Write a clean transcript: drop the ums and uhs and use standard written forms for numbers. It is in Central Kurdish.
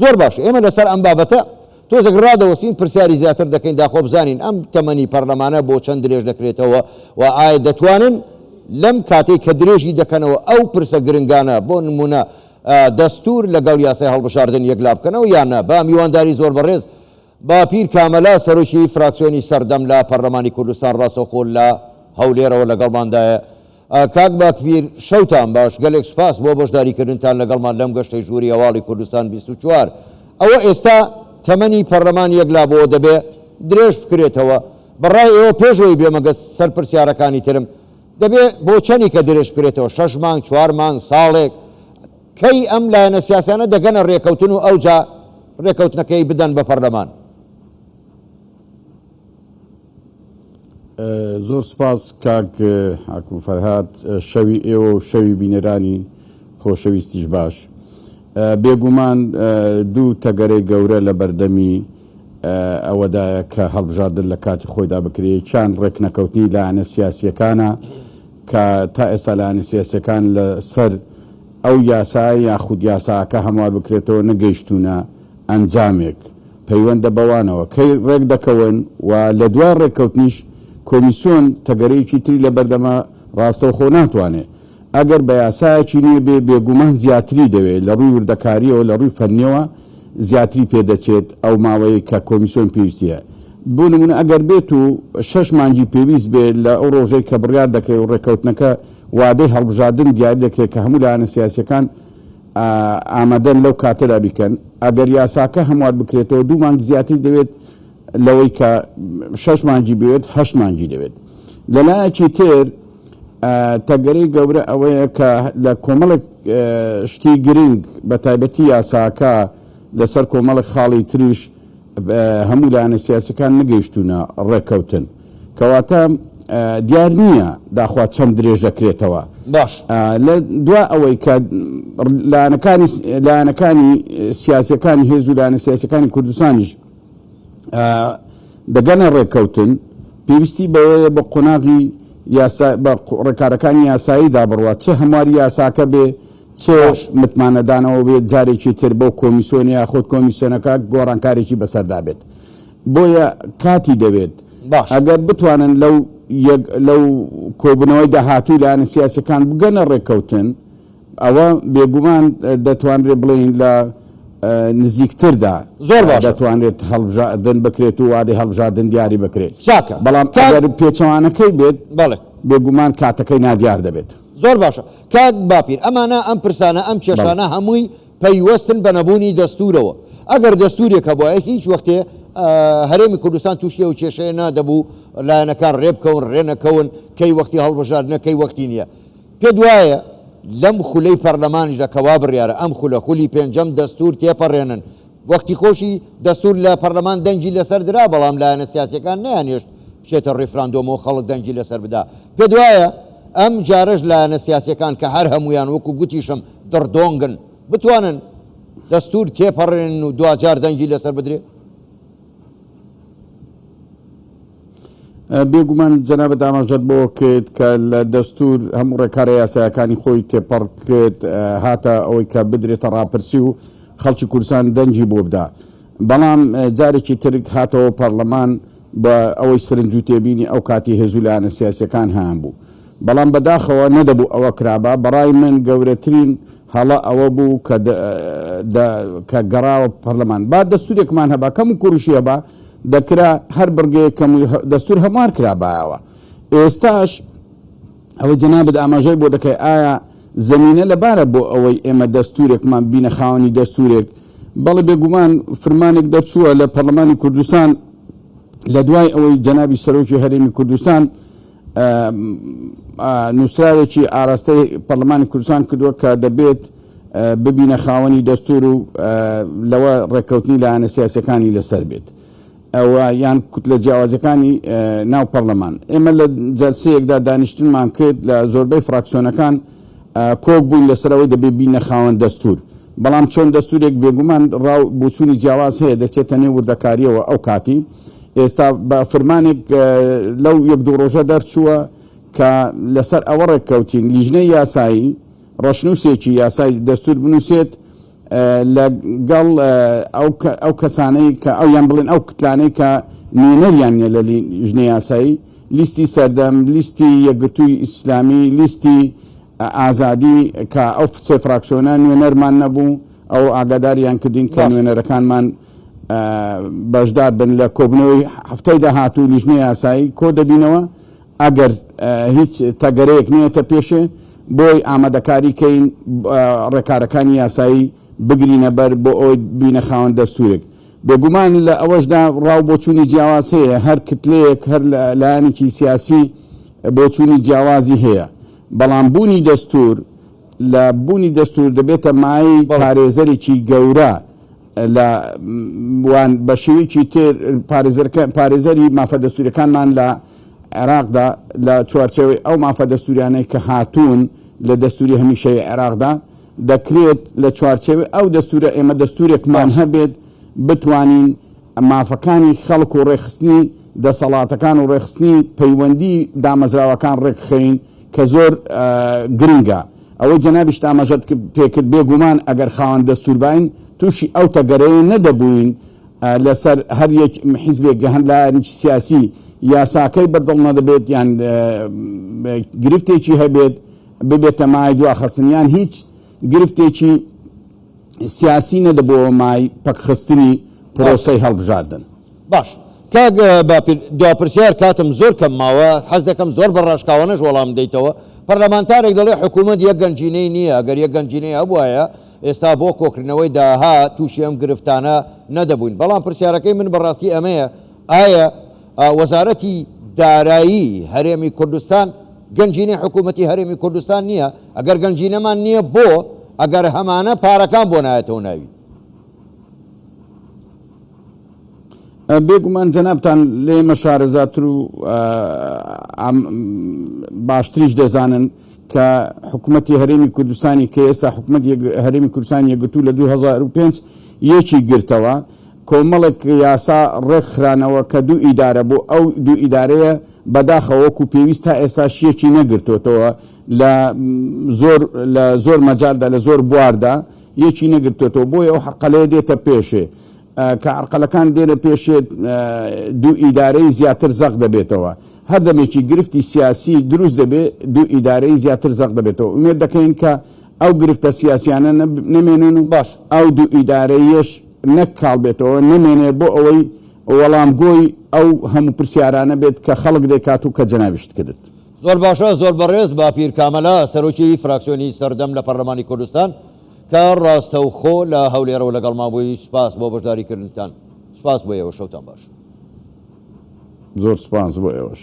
زۆر باش ئێمە لەسەر ئەم بابەتە تۆزێک ڕادەوەسین پرسیاری زیاتر دەکەین داخۆ بزانین ئەم تەمەنی پەرلەمانە بۆ چەند درێژ دەکرێتەوە و ئایا دەتوانن لەم کاتێک کە درێژی دەکەنەوە ئەو پرسە گرنگانە بۆ نمونە دەستور لەگەڵ یاسای هەڵبژاردن یەکلا بکەنەوە یان نە. با میوانداری زۆر بەڕێز با پیر کامەلا سەرۆکی فراکسیۆنی سەردەم لە پەرلەمانی کوردستان ڕاستەوخۆ لە هەولێرەوە لەگەڵماندایە. کاک باکبیر شەوتان باش گەلێک سپاس بۆ بەشداریکردنتان لەگەڵمان لەم گەشتەی ژووری هەواڵی کوردستان 24. ئەوە ئێستا تەمەنی پەرلەمان یەکلا بۆ دەبێ درێژ بکرێتەوە. بەڕای ئێوە پێشەوەی بێمەگە سەر پرسیارەکانی ترم دەبێ بۆ چەندی کە درێژ بکرێتەوە 6 مانگ 4 مانگ ساڵێک کەی ئەم لایەنە سیاسانە دەگەنە ڕێکەوتن و ئەوجا ڕێکەوتنەکەی بدەن بە پەرلەمان. زۆر سپاس کاک حاکم فەرهاد شەوی ئێوە و شەوی بینەرانی خۆشەویستیش باش. بێگومان دوو تەگەرەی گەورە لە بەردەمی ئەوەدایە کە هەڵبژاردن لە کاتی خۆیدا بکرێت چیان ڕێک نەکەوتنی لایەنە سیاسیەکانە کە تا ئێستا لایەنە سیاسیەکان لە سەر ئەو یاسای یاخود یاساکە هەموار بکرێتەوە نەگەیشتونە ئەنجامێک پەیوەندە بەوانەوە کەی ڕێک دەکەون و لە دوای ڕێککەوتنیش کۆمیسیۆن تەگەرەیەکی تری لە بەردەمە ڕاستەوخۆ ناتوانێت ئەگەر بە یاسایەکی نییە بێ بێگومان زیاتری دەوێت لە ڕووی وردەکاریەوە لە ڕووی فەرنیەوە زیاتری پێدەچێت ئەو ماوەیە کە کۆمیسیۆن پێویستیە. بۆ نمونە ئەگەر بێت و 6 مانگی پێویست بێت لە ئەو ڕۆژەی کە بڕیار دەکرێت و ڕێککەوتنەکە وادەی هەڵبژاردن دیاری دەکرێت کە هەموو لایەنە سیاسیەکان ئامادەن لەو کاتەدا بیکەن ئەگەر یاساکە هەموار بکرێتەوە 2 مانگ زیاتری دەوێت لەوەی کە 6 مانگی بێت 8 مانگی دەوێت. لەلایەکی تر تەگەرەی گەورە ئەوەیە کە لە کۆمەڵێک شتی گرنگ بە تایبەتی یاساکە لەسەر کۆمەڵێک خاڵی تریش هەموو لایەنە سیاسەکان نەگەیشتونە ڕێککەوتن کەواتە دیار نییە داخوا چەند درێژ دەکرێتەوە. باش لە دوا ئەوەی کە لایەنەکانی سیاسەکانی هێز و لایەنە سیاسەکانی کوردستانیش دەگەنە ڕێککەوتن پێویستی بەوەیە بە قۆناغی بە ڕێکارەکانی یاسایی دابڕوە چه هەمواری یاساکە بێ چه متمانەدانەوە بێت جارێکی تر بۆ کۆمیسیۆنی یاخۆت کۆمیسیۆنەکە گۆڕانکارێکی بەسەردا بێت بۆیە کاتی دەوێت ئەگەر بتوانن لەو کۆبنەوەی داهاتوو لایەنە سیاسەکان بگەنە ڕێککەوتن ئەوە بێگومان دەتوانرێت بڵێن لە نزیکتردا زۆر باش دەتوانێت هەڵبژاردن بکرێت و وادەی هەڵبژاردن دیاری بکرێت. بەڵام ئەگەر پێچەوانەکەی بێت بێگومان کاتەکەی نادیار دەبێت. زۆر باشە کات باپیر ئەمانە ئەم پرسانە ئەم کێشانە هەمووی پەیوەستن بە نەبوونی دەستورەوە. ئەگەر دەستورێکە بۆ هیچ وەختێ هەرێمی کوردستان تووشیە و کێشەیە نادەبوو لایەنەکان ڕێبکەون ڕێنەکەون کەی وەختی هەڵبژاردنەکەی وەختی نییە. پێ دوایە لەم خولەی پەرلەمانیشدا کەوا بڕیارە ئەم خولی پێنجەم دەستور تێپەڕێنن وەختی خۆشی دەستور لە پەرلەمان دەنگی لەسەر درا بەڵام لایەنە سیاسیەکان نەیانێشت بچێتە ڕێفراندۆمەوە خەڵک دەنگی لەسەر بدا. پێ دوایە ئەم جارەش لایەنە سیاسیەکان کە هەر هەمویان وەکو گوتیشم دڕدۆنگن بتوانن دەستور تێپەڕێنن و دوجار دەنگی لەسەر بدرێ. بێگومان جەنابەت ئاماژەت بۆ کرد کە لە دەستور هەموو ڕێکارە یاسایەکانی خۆی تێپەڕ کرد هاتە ئەوەی کە بدرێتە ڕاپرسی و خەڵکی کوردستان دەنگی بۆ بدا. بەڵام جارێکی ترک هاتەوە پەرلەمان بە ئەوەی سرنج و تێبینی ئەو کاتی هێزوو لایەنە سیاسیەکان هەیان بوو. بەڵام بەداخەوە نەدەبوو ئەوە کرابە بەڕای من گەورەترین هەڵە ئەوە بوو کە گەڕاوە پەرلەمان با دەستورێکمان هەبا کەم و کوڕشی هەبا دەکرا هەر بڕگەیە کەم دەستور هەموار کرابایەوە. ئێستاش ئەوە جەنابەت ئاماژەی بۆ دەکەی ئایا زەمینە لەبارە بۆ ئەوەی ئێمە دەستورێکمان بینە خاوەنی دەستورێک بەڵێ بێگومان فرمانێک دەرچووە لە پەرلەمانی کوردستان لە دوای ئەوەی جەنابی سەرۆکی هەرێمی کوردستان نووسراوێکی ئاراستەی پەرلەمانی کوردستان کردووە کە دەبێت ببینە خاوەنی دەستور و لەوە ڕێککەوتنی لایەنە سیاسەکانی لەسەر بێت ئەوە یان کوتلە جیاوازەکانی ناو پەرلەمان. ئێمە لە جەلسەیەکدا دانیشتنمان کرد لە زۆربەی فراکسیۆنەکان کۆک بووین لەسەرەوەی دەبێت بینە خاوەن دەستور بەڵام چۆن دەستورێک بێگومان ڕاو بۆچوونی جیاواز هەیە دەچێتە نێو وردەکاریەوە ئەو کاتی. ئێستا بە فرمانێک لەو یەک دوو ڕۆژە دەرچووە کە لەسەر ئەوە ڕێککەوتین لیژنەی یاسایی ڕەشنووسێکی یاسای دەستور بنووسێت لەگەڵ ئەو کەسانەی کە ئەویان بڵێن ئەو کتلانەی کە نوێنەریان نیە لە ژنە یاسایی، لیستی سەردەم، لیستی یەکگرتووی ئیسلامی، لیستی ئازادی کە ئەو سێ فراکسیۆنە نوێنەرمان نەبوو، ئەو ئاگاداریان کردین کە نوێنەرەکانمان بەشدار بن لە کۆبنەوەی هەفتەی داهاتوو لیژنەی یاسایی کۆ دەبینەوە. ئەگەر هیچ تەگەرەیەک نێتە پێشێ بۆی ئامادەکاریکەین ڕێکارەکانی یاسایی بگرینە بەر بۆ ئەوی بینە خاوەن دەستورێک. بێگومان لە ئەوەشدا ڕاو بۆچوونی جیاواز هەیە، هەر کتلەیەک هەر لایەنێکی سیاسی بۆچوونی جیاوازی هەیە، بەڵام بوونی دەستور لە بوونی دەستور دەبێتە مای پارێزەرێکی گەورە لە وان بە شێوەیەکی تر پارێزەری مافە دەستوریەکانمان لە عێراقدا لە چوارچەوەی ئەو مافە دەستوریانەی کە هاتوون لە دەستوری هەمیشەی عێراقدا دەکرێت لە چوارچەوەی ئەو دەستورە ئێمە دەستورێکمان هەبێت بتوانین مافەکانی خەڵک و ڕێخستنی دەسەڵاتەکان و ڕێخستنی پەیوەندی دامەزراوەکان ڕێکخەین کە زۆر گرنگە. ئەوەی جەنابیش ئاماژەت پێکرد بێگومان ئەگەر خاوەن دەستور باین تووشی ئەو تەگەرەیە نەدەبووین لەسەر هەر یەک حیزبێک گەهەن لایەنێکی سیاسی یاساکەی بەدڵ نەدەبێت یان گرفتێکی هەبێت ببێتە مای دواخستنیان هیچ گرفتێکی سیاسی نەدەبەوە مای پەکخستنی پرۆسەی هەڵبژاردن. باش کاک دواپرسیار کاتم زۆر کەم ماوە، حەز دەکەم زۆر بە ڕاشکاوانەش وەڵام دەیتەوە. پەرلەمانتارێک دەڵێ حکوومەت یەک گەنجینەی نییە، ئەگەر یەک گەنجینەی هەبوایە ئێستا بۆ کۆکردنەوەی داها تووشی ئەم گرفتانە نەدەبووین. بەڵام پرسیارەکەی من بەڕاستی ئەمەیە، ئایا وەزارەتی دارایی هەرێمی کوردستان گەنجینەی حکوومەتی هەرێمی کوردستان نییە؟ ئەگەر گەنجینەمان نییە بۆ ئەگەر هەمانە پارەکان بۆ نایەتەوە ناوی؟ بێگومان جەنابتان لێمە شارەزاتر و باشتریش دەزانن کە حکوومەتی هەرێمی کوردستانی کە ئێستا حکوومەت هەرێمی کوردستانی یەکگرتوو لە 2005 یەکی گرتەوە کۆمەڵێک یاسا ڕێکخرانەوە کە دوو ئیدارە بۆ ئەو دوو ئیدارەیە بەداخەوەکو پێویست تا ئێستا شیەکی نەگرتوتەوە لە زۆر مەجاردا لە زۆر بواردا یەکی نەگرتوتەوە بۆی ئەو حەرقەلەیە دێتە پێشێ کە عرقەلەکان دێنە پێشێت دوو ئیدارەی زیاتر زەق دەبێتەوە. هەر دەمێکی گرفتی سیاسی دروست دەبێت دوو ئیدارەی زیاتر زەق دەبێتەوە. ئومێد دەکەین کە ئەو گرفتە سیاسیانە نەمێنن و باش ئەو دوو ئیدارەیەش نەک کاڵ بێتەوە نەمێنێ بۆ ئەوەی وەڵامگۆی ئەو هەموو پرسیارانە بێت کە خەڵک دەکات و کە جەنابیشت کردت. زۆر باشە، زۆر بەڕێز با پیر کامەلا سەرۆکی فراکسیۆنی سەردەم لە پەرلەمانی کوردستان کە ڕاستەوخۆ لە هەولێرەوە لەگەڵ مابووی سپاس بۆ بەشداریکردنتان. سپاس بۆ ئێوە، شەوتان باش. زۆر سپاس بۆ ئێوەش.